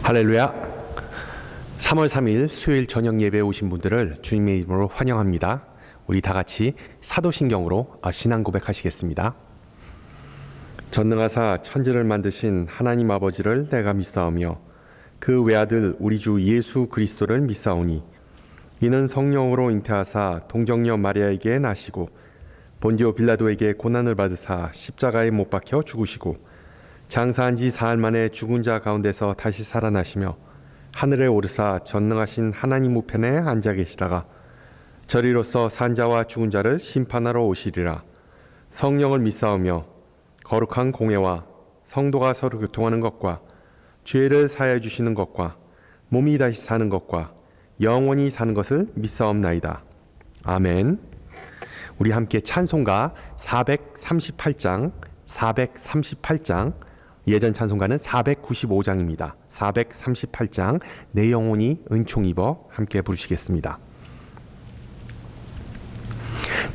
할렐루야. 3월 3일 수요일 저녁 예배에 오신 분들을 주님의 이름으로 환영합니다. 우리 다 같이 사도신경으로 신앙 고백하시겠습니다. 전능하사 천지를 만드신 하나님 아버지를 내가 믿사오며 그 외아들 우리 주 예수 그리스도를 믿사오니 이는 성령으로 잉태하사 동정녀 마리아에게 나시고 본디오 빌라도에게 고난을 받으사 십자가에 못 박혀 죽으시고 장사한 지 사흘 만에 죽은 자 가운데서 다시 살아나시며 하늘에 오르사 전능하신 하나님 우편에 앉아 계시다가 저리로서 산 자와 죽은 자를 심판하러 오시리라. 성령을 믿사오며 거룩한 공회와 성도가 서로 교통하는 것과 죄를 사하여 주시는 것과 몸이 다시 사는 것과 영원히 사는 것을 믿사옵나이다. 아멘. 우리 함께 찬송가 438장 예전 찬송가는 495장입니다. 438장 내 영혼이 은총 입어 함께 부르시겠습니다.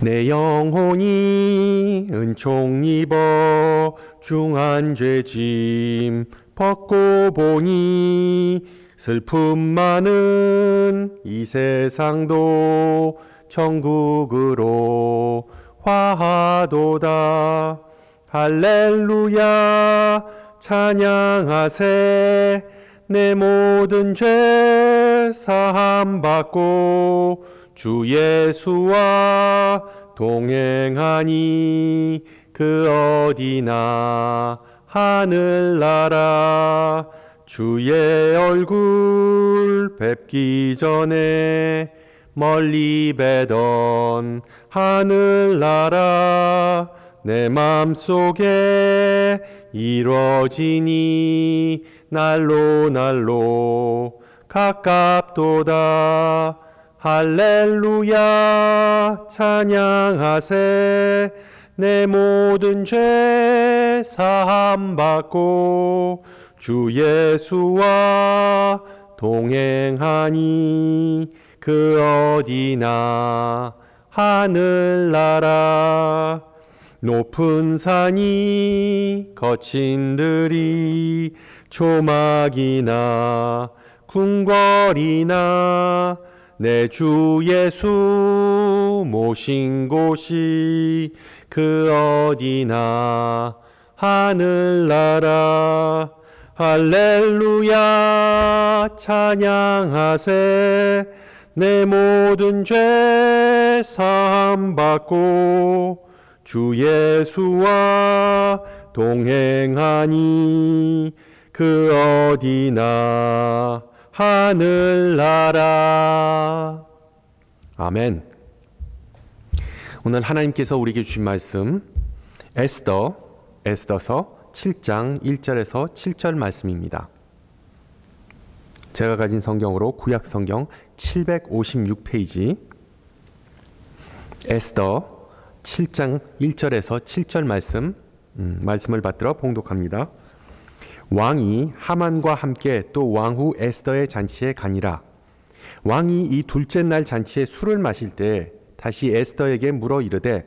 내 영혼이 은총 입어 중한 죄짐 벗고 보니 슬픔 많은 이 세상도 천국으로 화하도다. 할렐루야 찬양하세. 내 모든 죄 사함 받고 주 예수와 동행하니 그 어디나 하늘나라. 주의 얼굴 뵙기 전에 멀리 뵈던 하늘나라 내 맘속에 이루어지니 날로 가깝도다. 할렐루야 찬양하세. 내 모든 죄 사함 받고 주 예수와 동행하니 그 어디나 하늘나라. 높은 산이 거친 들이 조막이나 궁궐이나 내 주 예수 모신 곳이 그 어디나 하늘나라. 할렐루야 찬양하세. 내 모든 죄 사함 받고 주 예수와 동행하니 그 어디나 하늘나라. 아멘. 오늘 하나님께서 우리에게 주신 말씀 에스더서 7장 1절에서 7절 말씀입니다. 제가 가진 성경으로 구약 성경 756페이지 에스더 7장 1절에서 7절 말씀을 받들어 봉독합니다. 왕이 하만과 함께 또 왕후 에스더의 잔치에 가니라. 왕이 이 둘째 날 잔치에 술을 마실 때 다시 에스더에게 물어 이르되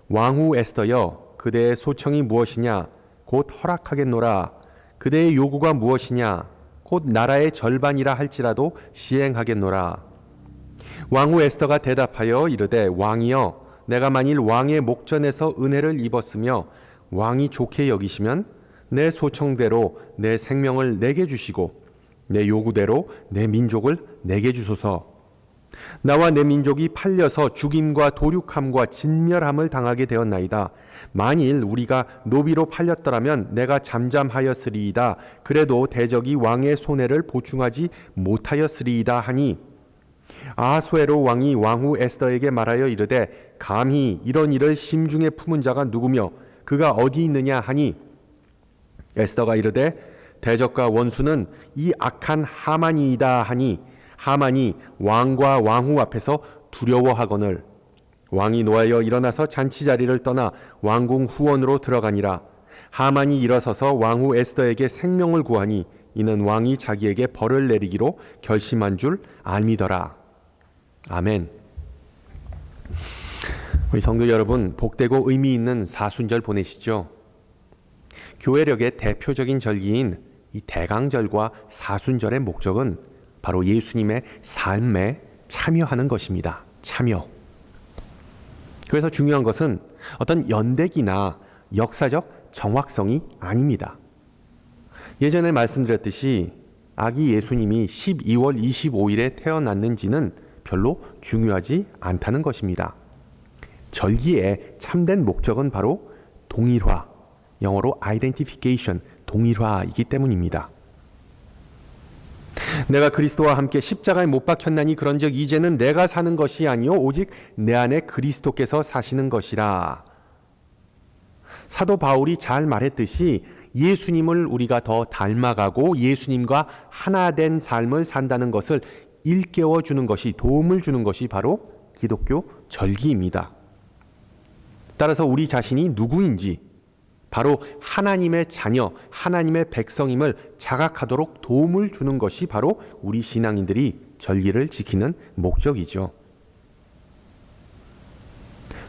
왕후 에스더여 그대의 소청이 무엇이냐 곧 허락하겠노라. 그대의 요구가 무엇이냐 곧 나라의 절반이라 할지라도 시행하겠노라. 왕후 에스더가 대답하여 이르되 왕이여 내가 만일 왕의 목전에서 은혜를 입었으며 왕이 좋게 여기시면 내 소청대로 내 생명을 내게 주시고 내 요구대로 내 민족을 내게 주소서. 나와 내 민족이 팔려서 죽임과 도륙함과 진멸함을 당하게 되었나이다. 만일 우리가 노비로 팔렸더라면 내가 잠잠하였으리이다. 그래도 대적이 왕의 손해를 보충하지 못하였으리이다 하니 아하수에로 왕이 왕후 에스더에게 말하여 이르되 감히 이런 일을 심중에 품은 자가 누구며 그가 어디 있느냐 하니 에스더가 이르되 대적과 원수는 이 악한 하만이이다 하니 하만이 왕과 왕후 앞에서 두려워하거늘 왕이 노하여 일어나서 잔치 자리를 떠나 왕궁 후원으로 들어가니라. 하만이 일어서서 왕후 에스더에게 생명을 구하니 이는 왕이 자기에게 벌을 내리기로 결심한 줄 알미더라. 아멘. 우리 성도 여러분, 복되고 의미 있는 사순절 보내시죠? 교회력의 대표적인 절기인 이 대강절과 사순절의 목적은 바로 예수님의 삶에 참여하는 것입니다. 참여. 그래서 중요한 것은 어떤 연대기나 역사적 정확성이 아닙니다. 예전에 말씀드렸듯이 아기 예수님이 12월 25일에 태어났는지는 별로 중요하지 않다는 것입니다. 절기의 참된 목적은 바로 동일화, 영어로 identification, 동일화이기 때문입니다. 내가 그리스도와 함께 십자가에 못 박혔나니 그런즉 이제는 내가 사는 것이 아니요 오직 내 안에 그리스도께서 사시는 것이라. 사도 바울이 잘 말했듯이 예수님을 우리가 더 닮아가고 예수님과 하나 된 삶을 산다는 것을 일깨워 주는 것이, 도움을 주는 것이 바로 기독교 절기입니다. 따라서 우리 자신이 누구인지, 바로 하나님의 자녀, 하나님의 백성임을 자각하도록 도움을 주는 것이 바로 우리 신앙인들이 절기를 지키는 목적이죠.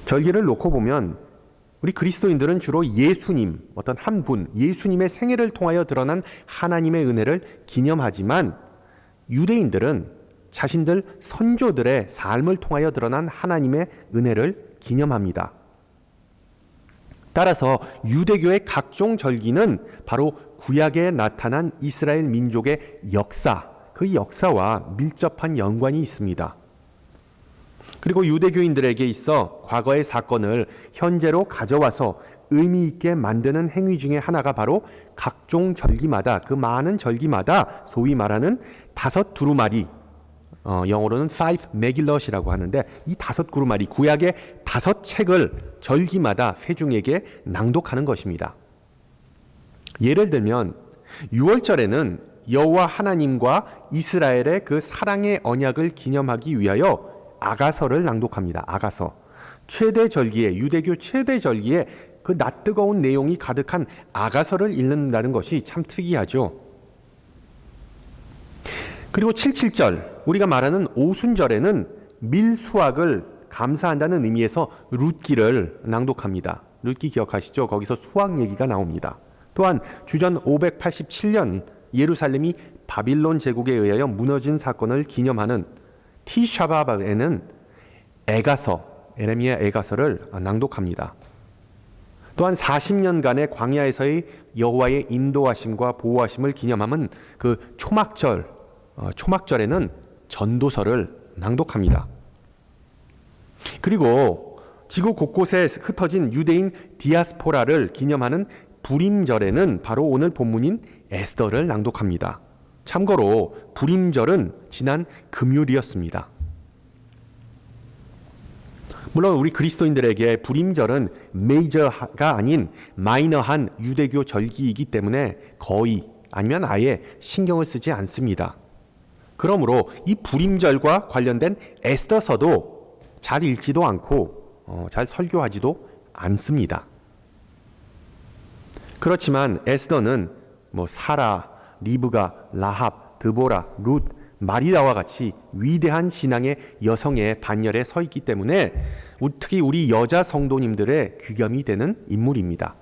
절기를 놓고 보면 우리 그리스도인들은 주로 예수님, 어떤 한 분, 예수님의 생애를 통하여 드러난 하나님의 은혜를 기념하지만 유대인들은 자신들 선조들의 삶을 통하여 드러난 하나님의 은혜를 기념합니다. 따라서 유대교의 각종 절기는 바로 구약에 나타난 이스라엘 민족의 역사, 그 역사와 밀접한 연관이 있습니다. 그리고 유대교인들에게 있어 과거의 사건을 현재로 가져와서 의미 있게 만드는 행위 중에 하나가 바로 각종 절기마다, 그 많은 절기마다 소위 말하는 다섯 두루마리, 영어로는 five megillot이라고 하는데, 이 다섯 두루마리, 구약의 다섯 책을 절기마다 회중에게 낭독하는 것입니다. 예를 들면 6월절에는 여호와 하나님과 이스라엘의 그 사랑의 언약을 기념하기 위하여 아가서를 낭독합니다. 아가서. 최대 절기에, 유대교 최대 절기에 그 낯뜨거운 내용이 가득한 아가서를 읽는다는 것이 참 특이하죠. 그리고 77절, 우리가 말하는 오순절에는 밀수확을 감사한다는 의미에서 룻기를 낭독합니다. 룻기 기억하시죠? 거기서 수확 얘기가 나옵니다. 또한 주전 587년 예루살렘이 바빌론 제국에 의하여 무너진 사건을 기념하는 티샤바에는 에가서, 에레미야 에가서를 낭독합니다. 또한 40년간의 광야에서의 여호와의 인도하심과 보호하심을 기념하는 그 초막절에는 전도서를 낭독합니다. 그리고 지구 곳곳에 흩어진 유대인 디아스포라를 기념하는 부림절에는 바로 오늘 본문인 에스더를 낭독합니다. 참고로 부림절은 지난 금요일이었습니다. 물론 우리 그리스도인들에게 부림절은 메이저가 아닌 마이너한 유대교 절기이기 때문에 거의 아니면 아예 신경을 쓰지 않습니다. 그러므로 이 부림절과 관련된 에스더서도 잘 읽지도 않고 잘 설교하지도 않습니다. 그렇지만 에스더는 사라, 리브가, 라합, 드보라, 룻, 마리아와 같이 위대한 신앙의 여성의 반열에 서 있기 때문에 특히 우리 여자 성도님들의 귀감이 되는 인물입니다.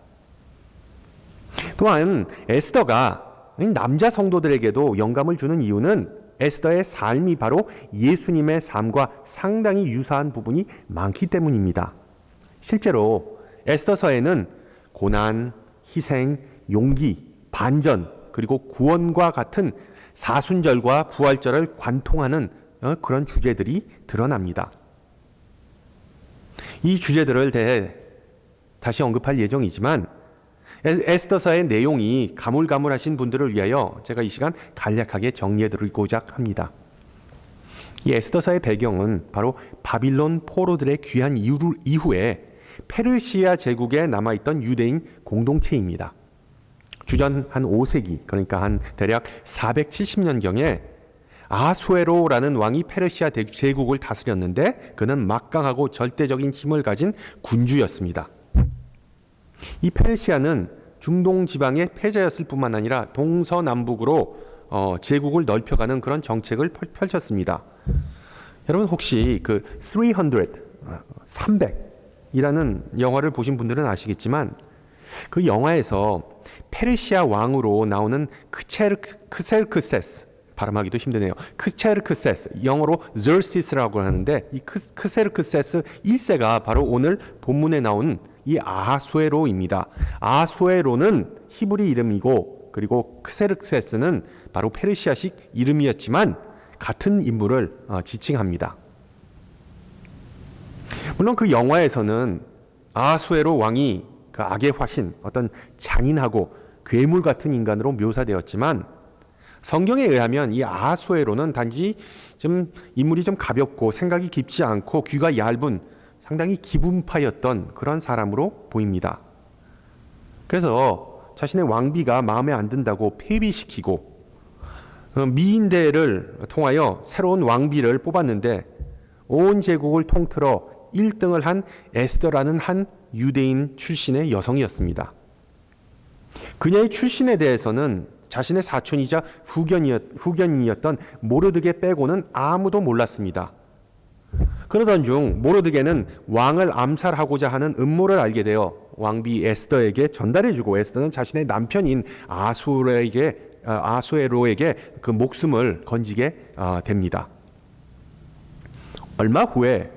또한 에스더가 남자 성도들에게도 영감을 주는 이유는 에스더의 삶이 바로 예수님의 삶과 상당히 유사한 부분이 많기 때문입니다. 실제로 에스더서에는 고난, 희생, 용기, 반전, 그리고 구원과 같은 사순절과 부활절을 관통하는 그런 주제들이 드러납니다. 이 주제들을 다시 언급할 예정이지만 에스더서의 내용이 가물가물하신 분들을 위하여 제가 이 시간 간략하게 정리해드리고자 합니다. 이 에스더서의 배경은 바로 바빌론 포로들의 귀환 이후에 페르시아 제국에 남아있던 유대인 공동체입니다. 주전 한 5세기, 그러니까 한 대략 470년경에 아수에로라는 왕이 페르시아 제국을 다스렸는데 그는 막강하고 절대적인 힘을 가진 군주였습니다. 이 페르시아는 중동 지방의 패자였을 뿐만 아니라 동서남북으로 제국을 넓혀가는 그런 정책을 펼쳤습니다. 여러분 혹시 그 300이라는 영화를 보신 분들은 아시겠지만 그 영화에서 페르시아 왕으로 나오는 크세르크세스, 발음하기도 힘드네요. 크세르크세스, 영어로 저시스라고 하는데 이 크세르크세스 1세가 바로 오늘 본문에 나온 이 아하수에로입니다. 아하수에로는 히브리 이름이고 그리고 크세르크세스는 바로 페르시아식 이름이었지만 같은 인물을 지칭합니다. 물론 그 영화에서는 아하수에로 왕이 그 악의 화신, 어떤 잔인하고 괴물 같은 인간으로 묘사되었지만 성경에 의하면 이 아하수에로는 단지 좀 인물이 좀 가볍고 생각이 깊지 않고 귀가 얇은 상당히 기분파였던 그런 사람으로 보입니다. 그래서 자신의 왕비가 마음에 안 든다고 폐위시키고 미인대를 통하여 새로운 왕비를 뽑았는데 온 제국을 통틀어 1등을 한 에스더라는 한 유대인 출신의 여성이었습니다. 그녀의 출신에 대해서는 자신의 사촌이자 후견인이었던 모르드게 빼고는 아무도 몰랐습니다. 그러던 중 모르드게는 왕을 암살하고자 하는 음모를 알게 되어 왕비 에스더에게 전달해주고 에스더는 자신의 남편인 아하수에로에게 그 목숨을 건지게 됩니다. 얼마 후에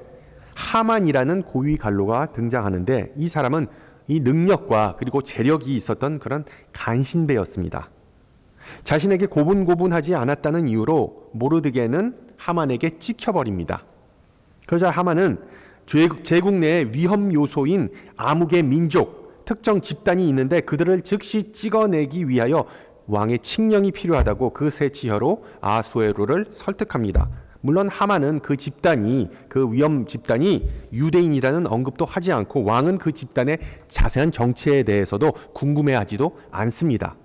하만이라는 고위 관료가 등장하는데 이 사람은 이 능력과 그리고 재력이 있었던 그런 간신배였습니다. 자신에게 고분고분하지 않았다는 이유로 모르드게는 하만에게 찍혀버립니다. 그러자 하만은 제국 내의 위험 요소인 아무개 민족, 특정 집단이 있는데 그들을 즉시 찍어내기 위하여 왕의 칙령이 필요하다고 그 세치혀로 아하수에로를 설득합니다. 물론 하만은 그 집단이, 그 위험 집단이 유대인이라는 언급도 하지 않고 왕은 그 집단의 자세한 정체에 대해서도 궁금해하지도 않습니다.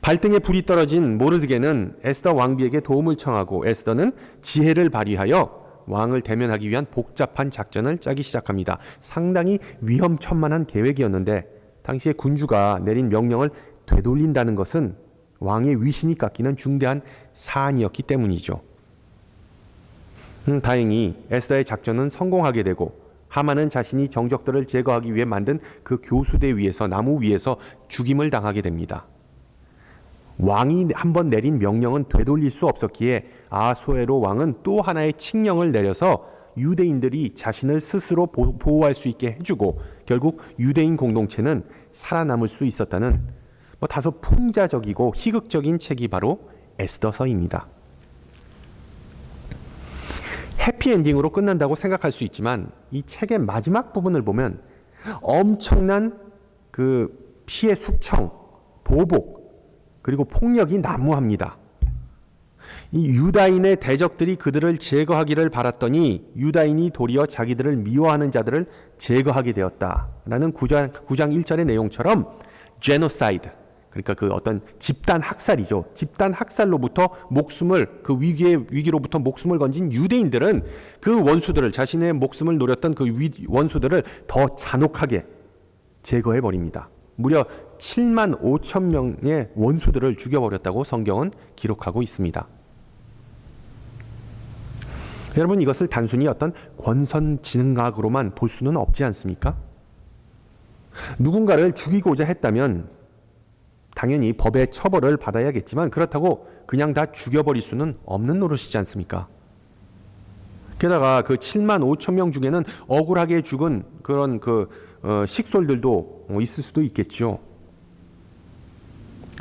발등에 불이 떨어진 모르드게는 에스더 왕비에게 도움을 청하고 에스더는 지혜를 발휘하여 왕을 대면하기 위한 복잡한 작전을 짜기 시작합니다. 상당히 위험천만한 계획이었는데 당시에 군주가 내린 명령을 되돌린다는 것은 왕의 위신이 깎이는 중대한 사안이었기 때문이죠. 다행히 에스더의 작전은 성공하게 되고 하만은 자신이 정적들을 제거하기 위해 만든 그 교수대 위에서 나무 위에서 죽임을 당하게 됩니다. 왕이 한번 내린 명령은 되돌릴 수 없었기에 아하수에로 왕은 또 하나의 칙령을 내려서 유대인들이 자신을 스스로 보호할 수 있게 해주고 결국 유대인 공동체는 살아남을 수 있었다는 다소 풍자적이고 희극적인 책이 바로 에스더서입니다. 해피엔딩으로 끝난다고 생각할 수 있지만 이 책의 마지막 부분을 보면 엄청난 그 피해 숙청, 보복, 그리고 폭력이 난무합니다. 이 유다인의 대적들이 그들을 제거하기를 바랐더니 유다인이 도리어 자기들을 미워하는 자들을 제거하게 되었다라는 9장 1절의 내용처럼 제노사이드, 그러니까 그 어떤 집단 학살이죠. 집단 학살로부터 목숨을 그 위기로부터 목숨을 건진 유대인들은 그 원수들을 자신의 목숨을 노렸던 그 원수들을 더 잔혹하게 제거해 버립니다. 무려 7만 5천 명의 원수들을 죽여버렸다고 성경은 기록하고 있습니다. 여러분 이것을 단순히 어떤 권선징악으로만 볼 수는 없지 않습니까? 누군가를 죽이고자 했다면 당연히 법의 처벌을 받아야겠지만 그렇다고 그냥 다 죽여버릴 수는 없는 노릇이지 않습니까? 게다가 그 7만 5천 명 중에는 억울하게 죽은 그런 식솔들도 있을 수도 있겠죠.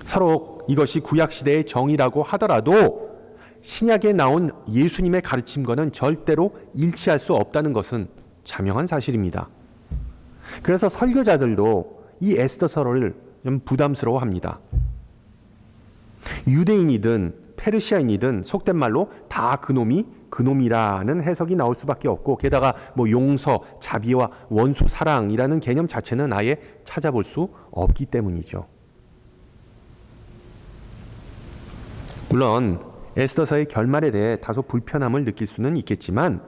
서로 이것이 구약시대의 정의라고 하더라도 신약에 나온 예수님의 가르침과는 절대로 일치할 수 없다는 것은 자명한 사실입니다. 그래서 설교자들도 이 에스더서를 좀 부담스러워합니다. 유대인이든 페르시아인이든 속된 말로 다 그놈이라는 해석이 나올 수밖에 없고 게다가 용서, 자비와 원수 사랑이라는 개념 자체는 아예 찾아볼 수 없기 때문이죠. 물론 에스더서의 결말에 대해 다소 불편함을 느낄 수는 있겠지만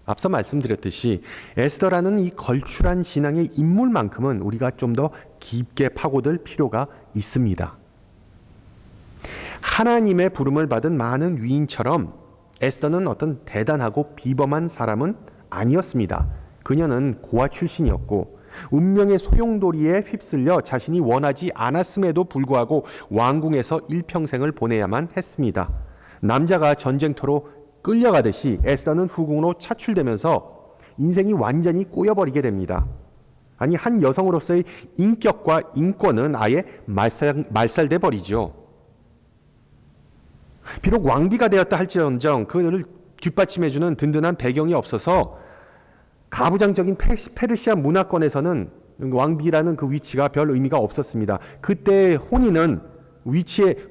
앞서 말씀드렸듯이 에스더라는 이 걸출한 신앙의 인물만큼은 우리가 좀 더 깊게 파고들 필요가 있습니다. 하나님의 부름을 받은 많은 위인처럼 에스더는 어떤 대단하고 비범한 사람은 아니었습니다. 그녀는 고아 출신이었고 운명의 소용돌이에 휩쓸려 자신이 원하지 않았음에도 불구하고 왕궁에서 일평생을 보내야만 했습니다. 남자가 전쟁터로 끌려가듯이 에스더는 후궁으로 차출되면서 인생이 완전히 꼬여버리게 됩니다. 아니, 한 여성으로서의 인격과 인권은 아예 말살돼 버리죠. 비록 왕비가 되었다 할지언정 그를 뒷받침해주는 든든한 배경이 없어서 가부장적인 페르시아 문화권에서는 왕비라는 그 위치가 별 의미가 없었습니다. 그때 혼인은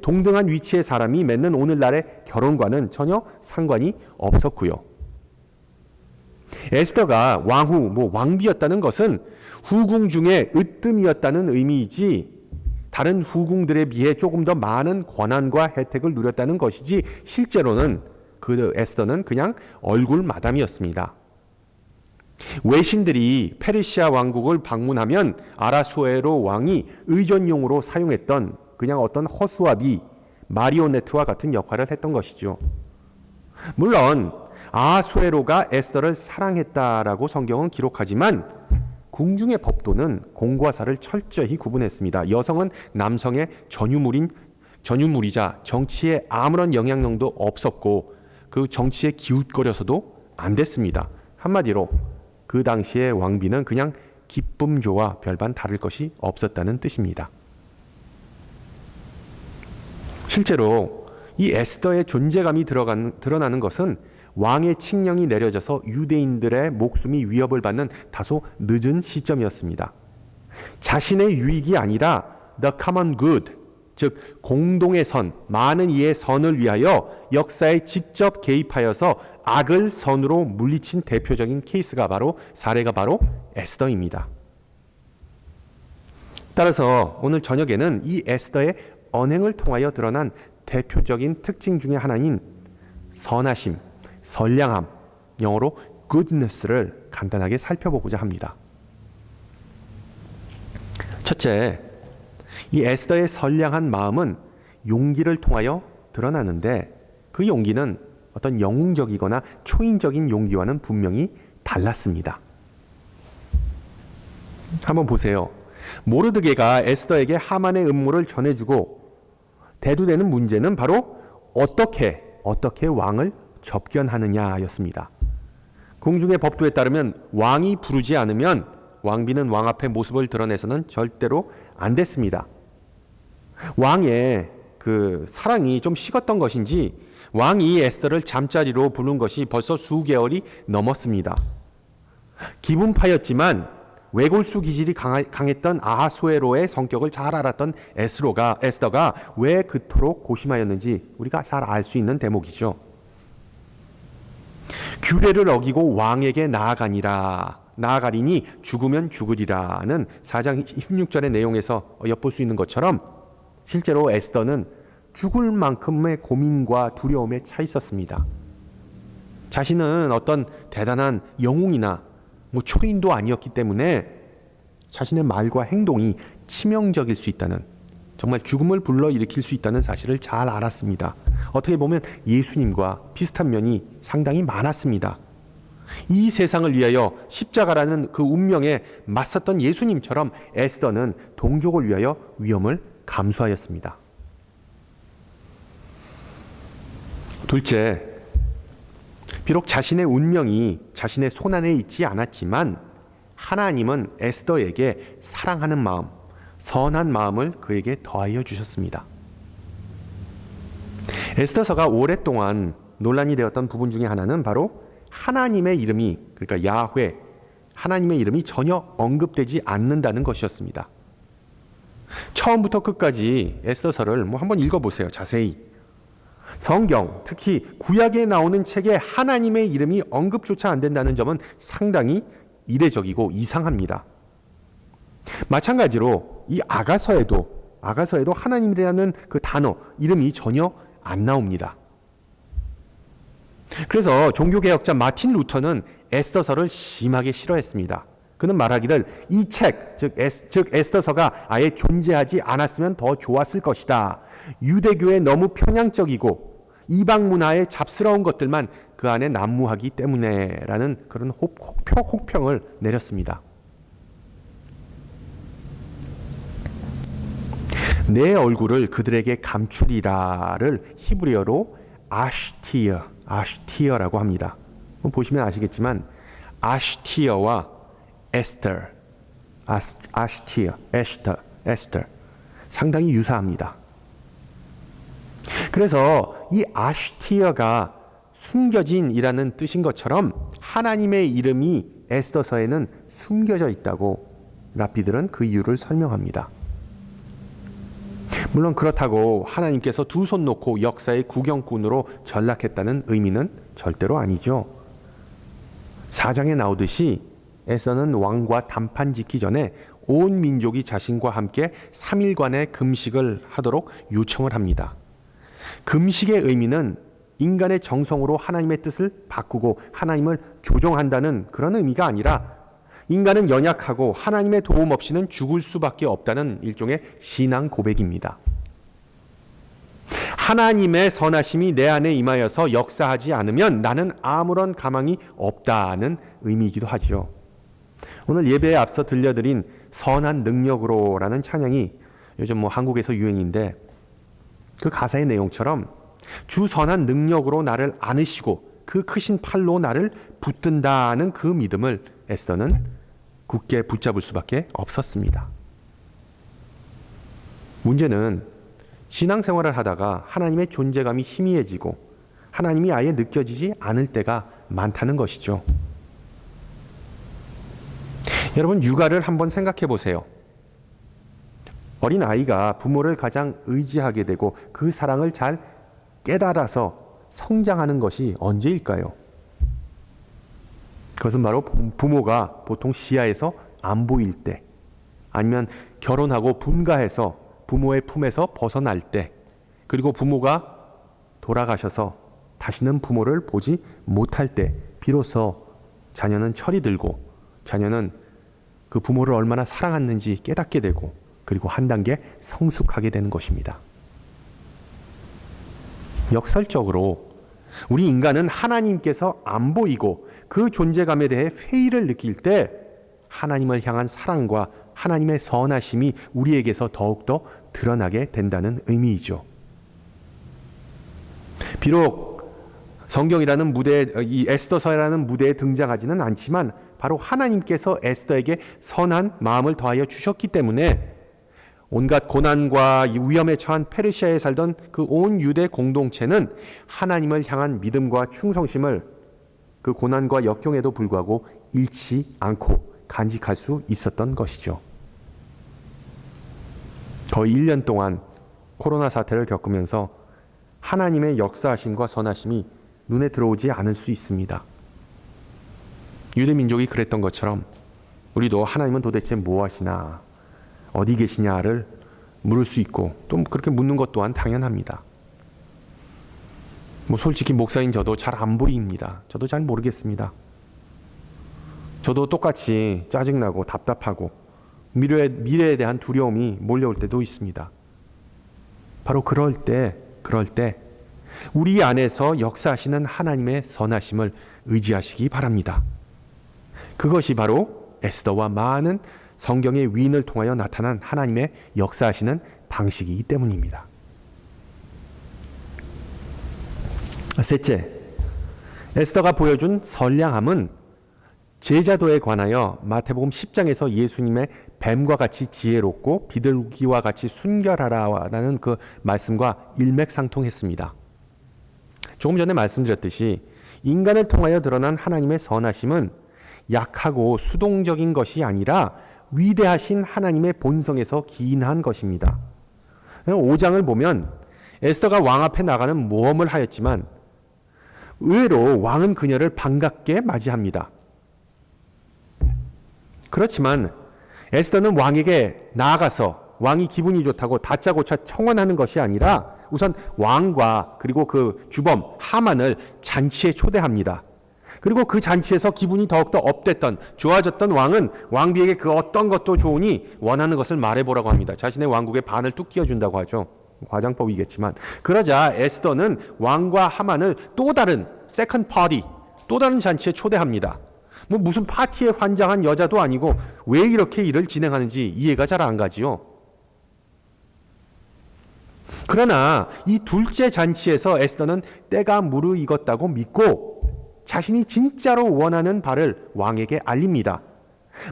동등한 위치의 사람이 맺는 오늘날의 결혼과는 전혀 상관이 없었고요. 에스더가 왕비였다는 것은 후궁 중에 으뜸이었다는 의미이지 다른 후궁들에 비해 조금 더 많은 권한과 혜택을 누렸다는 것이지 실제로는 그 에스더는 그냥 얼굴 마담이었습니다. 외신들이 페르시아 왕국을 방문하면 아하수에로 왕이 의존용으로 사용했던 그냥 어떤 허수아비, 마리오네트와 같은 역할을 했던 것이죠. 물론 아하수에로가 에스더를 사랑했다라고 성경은 기록하지만 궁중의 법도는 공과 사를 철저히 구분했습니다. 여성은 남성의 전유물이자 정치에 아무런 영향력도 없었고 그 정치에 기웃거려서도 안 됐습니다. 한마디로 그 당시의 왕비는 그냥 기쁨조와 별반 다를 것이 없었다는 뜻입니다. 실제로 이 에스더의 존재감이 드러나는 것은 왕의 칙령이 내려져서 유대인들의 목숨이 위협을 받는 다소 늦은 시점이었습니다. 자신의 유익이 아니라 the common good, 즉 공동의 선, 많은 이의 선을 위하여 역사에 직접 개입하여서 악을 선으로 물리친 대표적인 사례가 바로 에스더입니다. 따라서 오늘 저녁에는 이 에스더의 언행을 통하여 드러난 대표적인 특징 중에 하나인 선하심, 선량함, 영어로 goodness를 간단하게 살펴보고자 합니다. 첫째, 이 에스더의 선량한 마음은 용기를 통하여 드러나는데 그 용기는 어떤 영웅적이거나 초인적인 용기와는 분명히 달랐습니다. 한번 보세요. 모르드게가 에스더에게 하만의 음모를 전해주고 대두되는 문제는 바로 어떻게 왕을 접견하느냐였습니다. 궁중의 법도에 따르면 왕이 부르지 않으면 왕비는 왕 앞에 모습을 드러내서는 절대로 안 됐습니다. 왕의 그 사랑이 좀 식었던 것인지 왕이 에스더를 잠자리로 부른 것이 벌써 수개월이 넘었습니다. 기분파였지만 외골수 기질이 강했던 아하수에로의 성격을 잘 알았던 에스더가 왜 그토록 고심하였는지 우리가 잘 알 수 있는 대목이죠. 규례를 어기고 왕에게 나아가리니 죽으면 죽으리라는 4장 16절의 내용에서 엿볼 수 있는 것처럼 실제로 에스더는 죽을 만큼의 고민과 두려움에 차 있었습니다. 자신은 어떤 대단한 영웅이나 초인도 아니었기 때문에 자신의 말과 행동이 치명적일 수 있다는, 정말 죽음을 불러일으킬 수 있다는 사실을 잘 알았습니다. 어떻게 보면 예수님과 비슷한 면이 상당히 많았습니다. 이 세상을 위하여 십자가라는 그 운명에 맞섰던 예수님처럼 에스더는 동족을 위하여 위험을 감수하였습니다. 둘째, 비록 자신의 운명이 자신의 손안에 있지 않았지만 하나님은 에스더에게 사랑하는 마음, 선한 마음을 그에게 더하여 주셨습니다. 에스더서가 오랫동안 논란이 되었던 부분 중에 하나는 바로 하나님의 이름이, 그러니까 야훼, 하나님의 이름이 전혀 언급되지 않는다는 것이었습니다. 처음부터 끝까지 에스더서를 한번 읽어보세요. 자세히. 성경, 특히 구약에 나오는 책에 하나님의 이름이 언급조차 안 된다는 점은 상당히 이례적이고 이상합니다. 마찬가지로 이 아가서에도 하나님이라는 그 단어, 이름이 전혀 안 나옵니다. 그래서 종교개혁자 마틴 루터는 에스더서를 심하게 싫어했습니다. 그는 말하기를 이 책, 즉 에스더서가 아예 존재하지 않았으면 더 좋았을 것이다. 유대교에 너무 편향적이고 이방 문화의 잡스러운 것들만 그 안에 난무하기 때문에 라는 그런 혹평을 내렸습니다. 내 얼굴을 그들에게 감추리라를 히브리어로 아시티어라고 합니다. 보시면 아시겠지만 아시티어와 에스터, 에스터 상당히 유사합니다. 그래서 이 아시티어가 숨겨진이라는 뜻인 것처럼 하나님의 이름이 에스더서에는 숨겨져 있다고 랍비들은 그 이유를 설명합니다. 물론 그렇다고 하나님께서 두 손 놓고 역사의 구경꾼으로 전락했다는 의미는 절대로 아니죠. 4장에 나오듯이 에스더는 왕과 단판 짓기 전에 온 민족이 자신과 함께 3일간의 금식을 하도록 요청을 합니다. 금식의 의미는 인간의 정성으로 하나님의 뜻을 바꾸고 하나님을 조종한다는 그런 의미가 아니라 인간은 연약하고 하나님의 도움 없이는 죽을 수밖에 없다는 일종의 신앙 고백입니다. 하나님의 선하심이 내 안에 임하여서 역사하지 않으면 나는 아무런 가망이 없다는 의미이기도 하죠. 오늘 예배에 앞서 들려드린 선한 능력으로라는 찬양이 요즘 한국에서 유행인데 그 가사의 내용처럼 주 선한 능력으로 나를 안으시고 그 크신 팔로 나를 붙든다는 그 믿음을 에스더는 굳게 붙잡을 수밖에 없었습니다. 문제는 신앙생활을 하다가 하나님의 존재감이 희미해지고 하나님이 아예 느껴지지 않을 때가 많다는 것이죠. 여러분, 육아를 한번 생각해 보세요. 어린 아이가 부모를 가장 의지하게 되고 그 사랑을 잘 깨달아서 성장하는 것이 언제일까요? 그것은 바로 부모가 보통 시야에서 안 보일 때, 아니면 결혼하고 분가해서 부모의 품에서 벗어날 때, 그리고 부모가 돌아가셔서 다시는 부모를 보지 못할 때 비로소 자녀는 철이 들고 자녀는 그 부모를 얼마나 사랑했는지 깨닫게 되고 그리고 한 단계 성숙하게 되는 것입니다. 역설적으로 우리 인간은 하나님께서 안 보이고 그 존재감에 대해 회의를 느낄 때 하나님을 향한 사랑과 하나님의 선하심이 우리에게서 더욱더 드러나게 된다는 의미이죠. 비록 성경이라는 무대, 이 에스더서라는 무대에 등장하지는 않지만 바로 하나님께서 에스더에게 선한 마음을 더하여 주셨기 때문에 온갖 고난과 위험에 처한 페르시아에 살던 그 온 유대 공동체는 하나님을 향한 믿음과 충성심을 그 고난과 역경에도 불구하고 잃지 않고 간직할 수 있었던 것이죠. 거의 1년 동안 코로나 사태를 겪으면서 하나님의 역사하심과 선하심이 눈에 들어오지 않을 수 있습니다. 유대 민족이 그랬던 것처럼 우리도 하나님은 도대체 뭐 하시나, 어디 계시냐를 물을 수 있고 또 그렇게 묻는 것 또한 당연합니다. 솔직히 목사인 저도 잘 안 보입니다. 저도 잘 모르겠습니다. 저도 똑같이 짜증나고 답답하고 미래에 대한 두려움이 몰려올 때도 있습니다. 바로 그럴 때 우리 안에서 역사하시는 하나님의 선하심을 의지하시기 바랍니다. 그것이 바로 에스더와 많은 성경의 위인을 통하여 나타난 하나님의 역사하시는 방식이기 때문입니다. 셋째, 에스더가 보여준 선량함은 제자도에 관하여 마태복음 10장에서 예수님의 뱀과 같이 지혜롭고 비둘기와 같이 순결하라라는 그 말씀과 일맥상통했습니다. 조금 전에 말씀드렸듯이 인간을 통하여 드러난 하나님의 선하심은 약하고 수동적인 것이 아니라 위대하신 하나님의 본성에서 기인한 것입니다. 5장을 보면 에스더가 왕 앞에 나가는 모험을 하였지만 의외로 왕은 그녀를 반갑게 맞이합니다. 그렇지만 에스더는 왕에게 나아가서 왕이 기분이 좋다고 다짜고짜 청원하는 것이 아니라 우선 왕과 그리고 그 주범 하만을 잔치에 초대합니다. 그리고 그 잔치에서 기분이 더욱더 업됐던, 좋아졌던 왕은 왕비에게 그 어떤 것도 좋으니 원하는 것을 말해보라고 합니다. 자신의 왕국의 반을 뚝 끼워준다고 하죠. 과장법이겠지만. 그러자 에스더는 왕과 하만을 또 다른 세컨드 파티, 또 다른 잔치에 초대합니다. 무슨 파티에 환장한 여자도 아니고 왜 이렇게 일을 진행하는지 이해가 잘 안 가지요. 그러나 이 둘째 잔치에서 에스더는 때가 무르익었다고 믿고 자신이 진짜로 원하는 바를 왕에게 알립니다.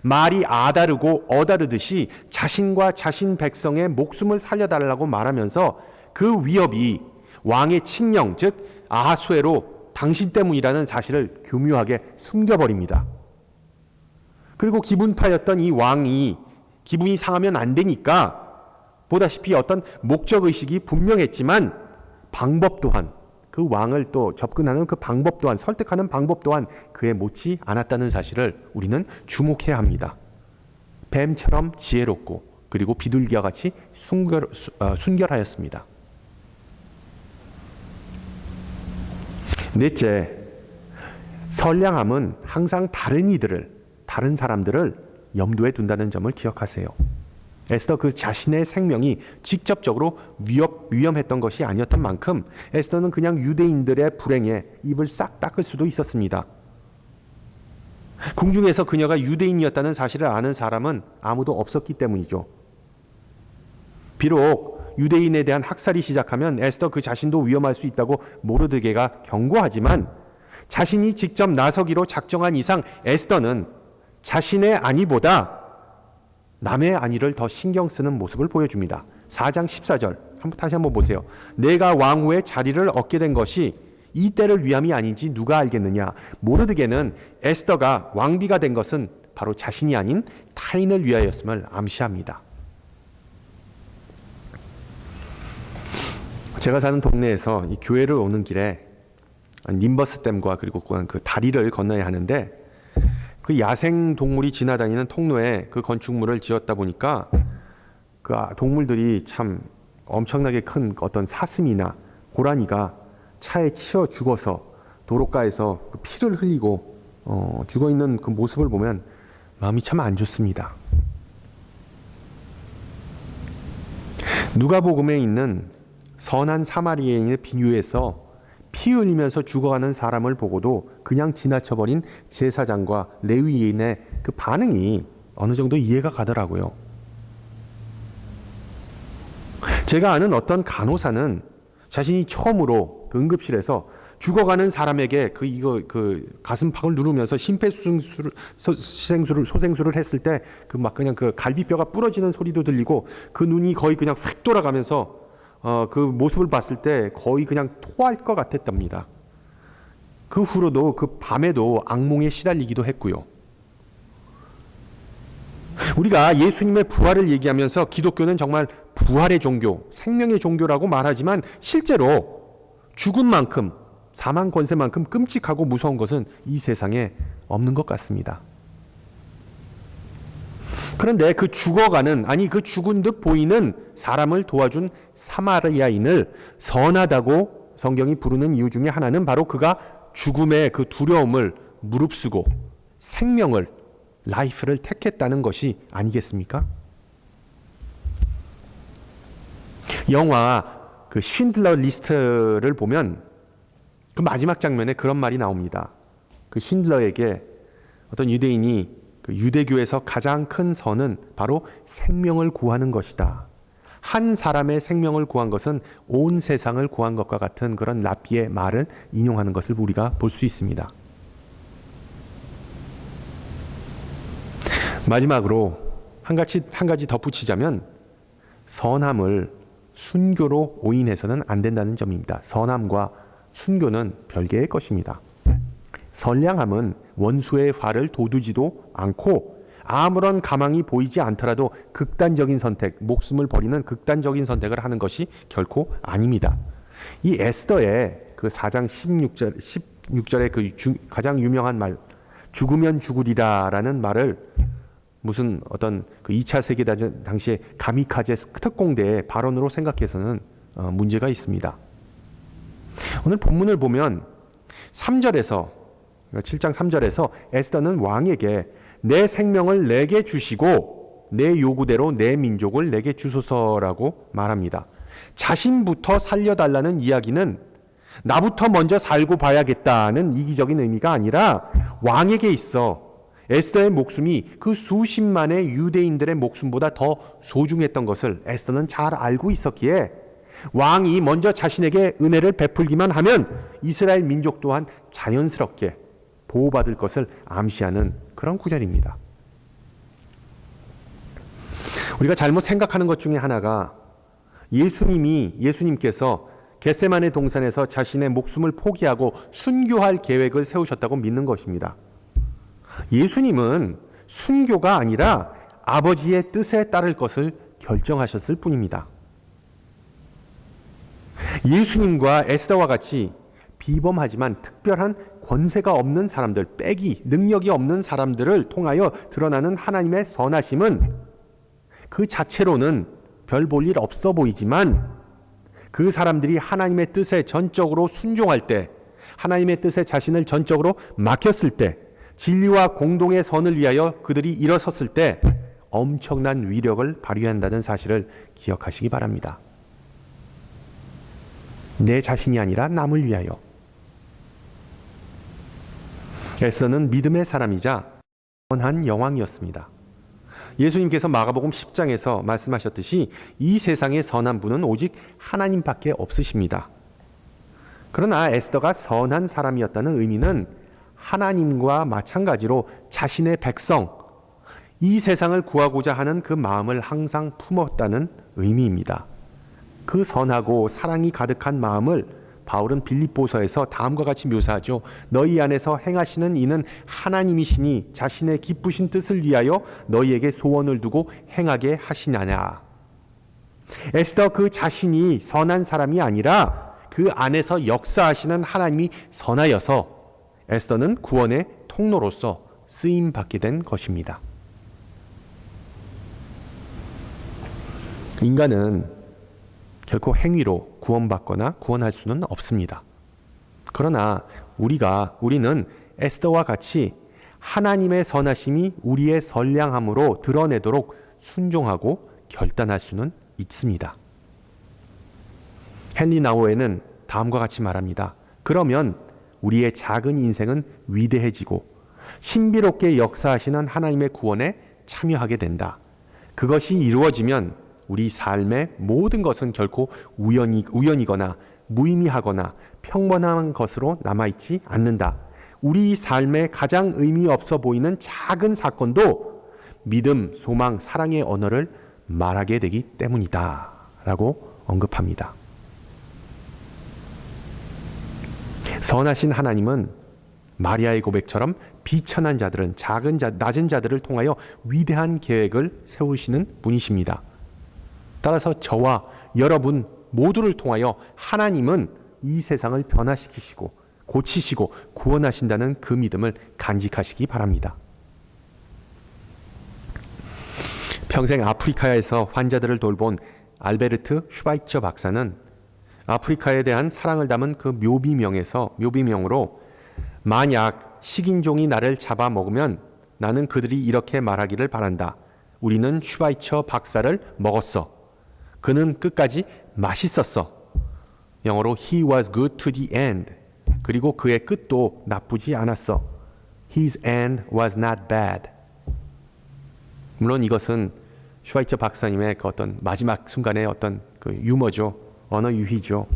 말이 아다르고 어다르듯이 자신과 자신 백성의 목숨을 살려달라고 말하면서 그 위협이 왕의 칙령, 즉 아하수에로 당신 때문이라는 사실을 교묘하게 숨겨버립니다. 그리고 기분파였던 이 왕이 기분이 상하면 안 되니까 보다시피 어떤 목적의식이 분명했지만 방법 또한, 그 왕을 또 접근하는 그 방법 또한, 설득하는 방법 또한 그에 못지 않았다는 사실을 우리는 주목해야 합니다. 뱀처럼 지혜롭고 그리고 비둘기와 같이 순결하였습니다. 넷째, 선량함은 항상 다른 사람들을 염두에 둔다는 점을 기억하세요. 에스더 그 자신의 생명이 직접적으로 위험했던 것이 아니었던 만큼 에스더는 그냥 유대인들의 불행에 입을 싹 닦을 수도 있었습니다. 궁중에서 그녀가 유대인이었다는 사실을 아는 사람은 아무도 없었기 때문이죠. 비록 유대인에 대한 학살이 시작하면 에스더 그 자신도 위험할 수 있다고 모르드게가 경고하지만 자신이 직접 나서기로 작정한 이상 에스더는 자신의 안위보다 남의 안위를 더 신경 쓰는 모습을 보여줍니다. 4장 14절 다시 한번 보세요. 내가 왕후의 자리를 얻게 된 것이 이 때를 위함이 아닌지 누가 알겠느냐. 모르드게는 에스더가 왕비가 된 것은 바로 자신이 아닌 타인을 위하였음을 암시합니다. 제가 사는 동네에서 이 교회를 오는 길에 님버스 댐과 그리고 그 다리를 건너야 하는데 그 야생 동물이 지나다니는 통로에 그 건축물을 지었다 보니까 그 동물들이 참 엄청나게 큰 어떤 사슴이나 고라니가 차에 치여 죽어서 도로가에서 그 피를 흘리고 죽어 있는 그 모습을 보면 마음이 참 안 좋습니다. 누가복음에 있는 선한 사마리아인의 비유에서 피 흘리면서 죽어가는 사람을 보고도 그냥 지나쳐버린 제사장과 레위인의 그 반응이 어느 정도 이해가 가더라고요. 제가 아는 어떤 간호사는 자신이 처음으로 그 응급실에서 죽어가는 사람에게 그 가슴팍을 누르면서 소생술을 했을 때 그 막 그냥 그 갈비뼈가 부러지는 소리도 들리고 그 눈이 거의 그냥 휙 돌아가면서 그 모습을 봤을 때 거의 그냥 토할 것 같았답니다. 그 후로도 그 밤에도 악몽에 시달리기도 했고요. 우리가 예수님의 부활을 얘기하면서 기독교는 정말 부활의 종교, 생명의 종교라고 말하지만 실제로 죽은 만큼, 사망 권세만큼 끔찍하고 무서운 것은 이 세상에 없는 것 같습니다. 그런데 그 죽은 듯 보이는 사람을 도와준 사마리아인을 선하다고 성경이 부르는 이유 중에 하나는 바로 그가 죽음의 그 두려움을 무릅쓰고 생명을, 라이프를 택했다는 것이 아니겠습니까? 영화 그 쉰들러 리스트를 보면 그 마지막 장면에 그런 말이 나옵니다. 그 쉰들러에게 어떤 유대인이 그 유대교에서 가장 큰 선은 바로 생명을 구하는 것이다. 한 사람의 생명을 구한 것은 온 세상을 구한 것과 같은 그런 랍비의 말을 인용하는 것을 우리가 볼 수 있습니다. 마지막으로 한 가지 덧붙이자면 선함을 순교로 오인해서는 안 된다는 점입니다. 선함과 순교는 별개의 것입니다. 선량함은 원수의 화를 돋우지도 않고 아무런 가망이 보이지 않더라도 극단적인 선택, 목숨을 버리는 극단적인 선택을 하는 것이 결코 아닙니다. 이 에스더의 그 4장 16절의 그 가장 유명한 말, 죽으면 죽으리라라는 말을 무슨 어떤 그 2차 세계대전 당시에 가미카제 특공대의 발언으로 생각해서는 문제가 있습니다. 오늘 본문을 보면 3절에서 7장 3절에서 에스더는 왕에게 내 생명을 내게 주시고 내 요구대로 내 민족을 내게 주소서라고 말합니다. 자신부터 살려달라는 이야기는 나부터 먼저 살고 봐야겠다는 이기적인 의미가 아니라 왕에게 있어 에스더의 목숨이 그 수십만의 유대인들의 목숨보다 더 소중했던 것을 에스더는 잘 알고 있었기에 왕이 먼저 자신에게 은혜를 베풀기만 하면 이스라엘 민족 또한 자연스럽게 보호받을 것을 암시하는 그런 구절입니다. 우리가 잘못 생각하는 것 중에 하나가 예수님께서 겟세마네 동산에서 자신의 목숨을 포기하고 순교할 계획을 세우셨다고 믿는 것입니다. 예수님은 순교가 아니라 아버지의 뜻에 따를 것을 결정하셨을 뿐입니다. 예수님과 에스더와 같이 비범하지만 특별한 권세가 없는 사람들, 빼기, 능력이 없는 사람들을 통하여 드러나는 하나님의 선하심은 그 자체로는 별 볼 일 없어 보이지만 그 사람들이 하나님의 뜻에 전적으로 순종할 때, 하나님의 뜻에 자신을 전적으로 맡겼을 때, 진리와 공동의 선을 위하여 그들이 일어섰을 때 엄청난 위력을 발휘한다는 사실을 기억하시기 바랍니다. 내 자신이 아니라 남을 위하여. 에스더는 믿음의 사람이자 선한 여왕이었습니다. 예수님께서 마가복음 10장에서 말씀하셨듯이 이 세상에 선한 분은 오직 하나님밖에 없으십니다. 그러나 에스더가 선한 사람이었다는 의미는 하나님과 마찬가지로 자신의 백성, 이 세상을 구하고자 하는 그 마음을 항상 품었다는 의미입니다. 그 선하고 사랑이 가득한 마음을 바울은 빌립보서에서 다음과 같이 묘사하죠. 너희 안에서 행하시는 이는 하나님이시니 자신의 기쁘신 뜻을 위하여 너희에게 소원을 두고 행하게 하시나냐. 에스더 그 자신이 선한 사람이 아니라 그 안에서 역사하시는 하나님이 선하여서 에스더는 구원의 통로로서 쓰임받게 된 것입니다. 인간은 결코 행위로 구원받거나 구원할 수는 없습니다. 그러나 우리는 에스더와 같이 하나님의 선하심이 우리의 선량함으로 드러내도록 순종하고 결단할 수는 있습니다. 헨리 나우에는 다음과 같이 말합니다. 그러면 우리의 작은 인생은 위대해지고 신비롭게 역사하시는 하나님의 구원에 참여하게 된다. 그것이 이루어지면 우리 삶의 모든 것은 결코 우연이거나 무의미하거나 평범한 것으로 남아있지 않는다. 우리 삶의 가장 의미 없어 보이는 작은 사건도 믿음, 소망, 사랑의 언어를 말하게 되기 때문이다. 라고 언급합니다. 선하신 하나님은 마리아의 고백처럼 비천한 자들은 낮은 자들을 통하여 위대한 계획을 세우시는 분이십니다. 따라서 저와 여러분 모두를 통하여 하나님은 이 세상을 변화시키시고 고치시고 구원하신다는 그 믿음을 간직하시기 바랍니다. 평생 아프리카에서 환자들을 돌본 알베르트 슈바이처 박사는 아프리카에 대한 사랑을 담은 그 묘비명으로 만약 식인종이 나를 잡아먹으면 나는 그들이 이렇게 말하기를 바란다. 우리는 슈바이처 박사를 먹었어. 그는 끝까지 맛있었어. 영어로 He was good to the end. 그리고 그의 끝도 나쁘지 않았어. His end was not bad. 물론 이것은 슈바이처 박사님의 그 어떤 마지막 순간의 어떤 그 유머죠. 언어 유희죠.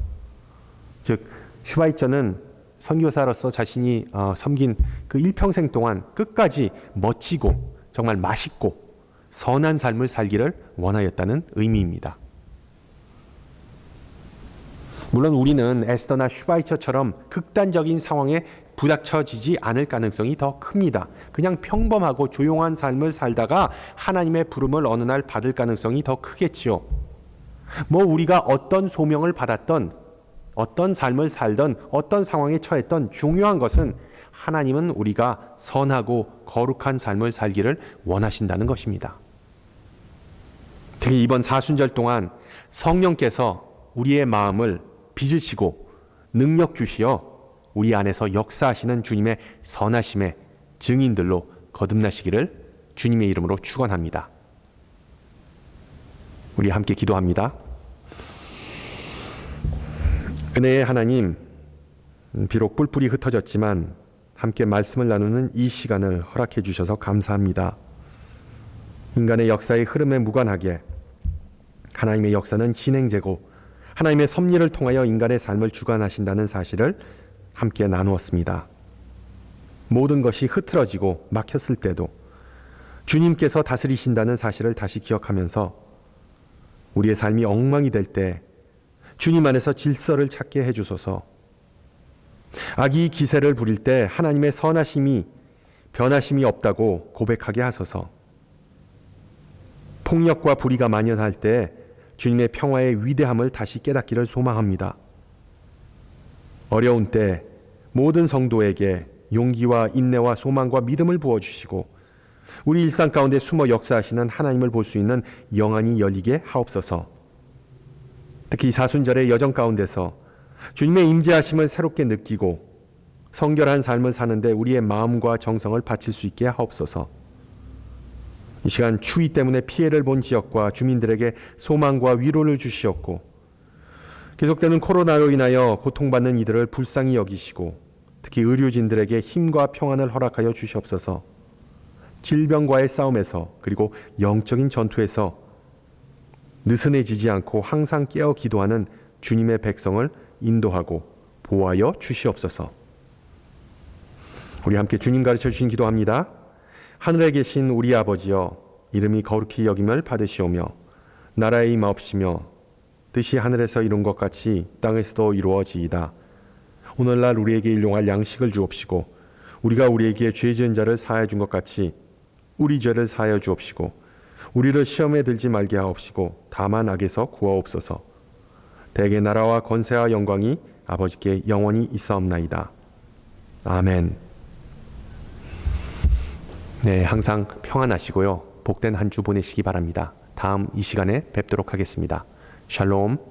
즉 슈바이처는 선교사로서 자신이 섬긴 그 일평생 동안 끝까지 멋지고 정말 맛있고 선한 삶을 살기를 원하였다는 의미입니다. 물론 우리는 에스더나 슈바이처처럼 극단적인 상황에 부닥쳐지지 않을 가능성이 더 큽니다. 그냥 평범하고 조용한 삶을 살다가 하나님의 부름을 어느 날 받을 가능성이 더 크겠지요. 우리가 어떤 소명을 받았던, 어떤 삶을 살던, 어떤 상황에 처했던 중요한 것은 하나님은 우리가 선하고 거룩한 삶을 살기를 원하신다는 것입니다. 특히 이번 사순절 동안 성령께서 우리의 마음을 빚으시고 능력 주시어 우리 안에서 역사하시는 주님의 선하심의 증인들로 거듭나시기를 주님의 이름으로 축원합니다. 우리 함께 기도합니다. 은혜의 하나님, 비록 뿔뿔이 흩어졌지만 함께 말씀을 나누는 이 시간을 허락해 주셔서 감사합니다. 인간의 역사의 흐름에 무관하게 하나님의 역사는 진행되고 하나님의 섭리를 통하여 인간의 삶을 주관하신다는 사실을 함께 나누었습니다. 모든 것이 흐트러지고 막혔을 때도 주님께서 다스리신다는 사실을 다시 기억하면서 우리의 삶이 엉망이 될 때 주님 안에서 질서를 찾게 해주소서. 악이 기세를 부릴 때 하나님의 선하심이 변하심이 없다고 고백하게 하소서. 폭력과 불의가 만연할 때 주님의 평화의 위대함을 다시 깨닫기를 소망합니다. 어려운 때 모든 성도에게 용기와 인내와 소망과 믿음을 부어주시고 우리 일상 가운데 숨어 역사하시는 하나님을 볼 수 있는 영안이 열리게 하옵소서. 특히 사순절의 여정 가운데서 주님의 임재하심을 새롭게 느끼고 성결한 삶을 사는데 우리의 마음과 정성을 바칠 수 있게 하옵소서. 이 시간 추위 때문에 피해를 본 지역과 주민들에게 소망과 위로를 주시었고 계속되는 코로나로 인하여 고통받는 이들을 불쌍히 여기시고 특히 의료진들에게 힘과 평안을 허락하여 주시옵소서. 질병과의 싸움에서 그리고 영적인 전투에서 느슨해지지 않고 항상 깨어 기도하는 주님의 백성을 인도하고 보호하여 주시옵소서. 우리 함께 주님 가르쳐 주신 기도합니다. 하늘에 계신 우리 아버지여, 이름이 거룩히 여김을 받으시오며 나라의 임하옵시며 뜻이 하늘에서 이룬 것 같이 땅에서도 이루어지이다. 오늘날 우리에게 일용할 양식을 주옵시고 우리가 우리에게 죄 지은 자를 사하여 준 것 같이 우리 죄를 사하여 주옵시고 우리를 시험에 들지 말게 하옵시고 다만 악에서 구하옵소서. 대개 나라와 권세와 영광이 아버지께 영원히 있사옵나이다. 아멘. 네, 항상 평안하시고요. 복된 한 주 보내시기 바랍니다. 다음 이 시간에 뵙도록 하겠습니다. 샬롬.